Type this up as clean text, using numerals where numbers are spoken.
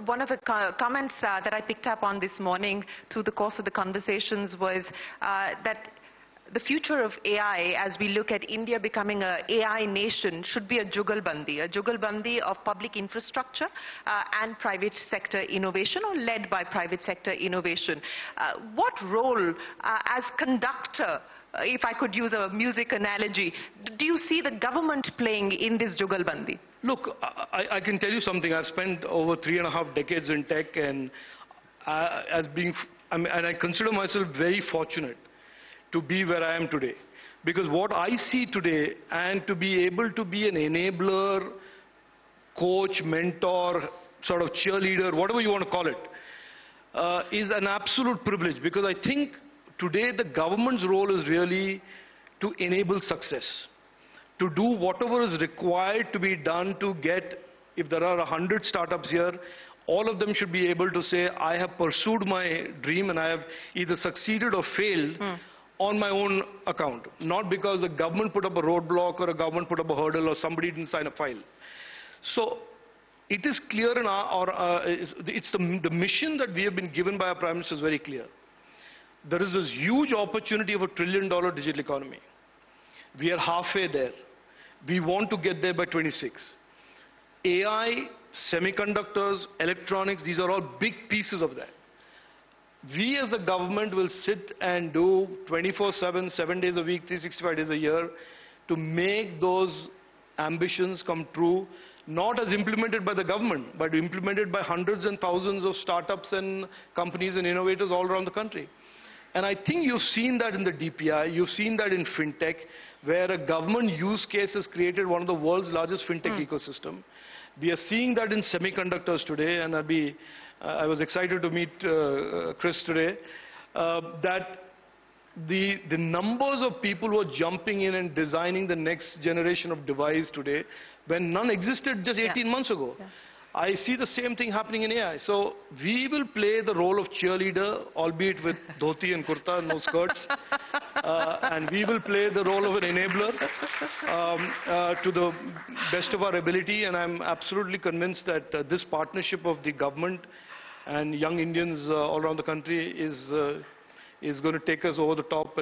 one of the comments that I picked up on this morning through the course of the conversations was that the future of AI, as we look at India becoming an AI nation, should be a jugalbandi of public infrastructure and private sector innovation, or led by private sector innovation. What role, as conductor, if I could use a music analogy, do you see the government playing in this jugalbandi? Look, I can tell you something. I've spent over 3.5 decades in tech, and I consider myself very fortunate to be where I am today. Because what I see today, and to be able to be an enabler, coach, mentor, sort of cheerleader, whatever you want to call it, is an absolute privilege. Because I think today the government's role is really to enable success, to do whatever is required to be done to get, if there are 100 startups here, all of them should be able to say, I have pursued my dream and I have either succeeded or failed on my own account. Not because the government put up a roadblock or a government put up a hurdle or somebody didn't sign a file. So it is clear in the mission that we have been given by our Prime Minister is very clear. There is this huge opportunity of $1 trillion digital economy. We are halfway there. We want to get there by 26. AI, semiconductors, electronics, these are all big pieces of that. We as the government will sit and do 24/7, 7 days a week, 365 days a year to make those ambitions come true, not as implemented by the government, but implemented by hundreds and thousands of startups and companies and innovators all around the country. And I think you've seen that in the DPI, you've seen that in fintech, where a government use case has created one of the world's largest fintech ecosystem. We are seeing that in semiconductors today, and I was excited to meet Chris today, that the numbers of people who are jumping in and designing the next generation of device today, when none existed just 18 months ago. Yeah. I see the same thing happening in AI. So we will play the role of cheerleader, albeit with dhoti and kurta, no skirts. And we will play the role of an enabler to the best of our ability. And I'm absolutely convinced that this partnership of the government and young Indians all around the country is going to take us over the top.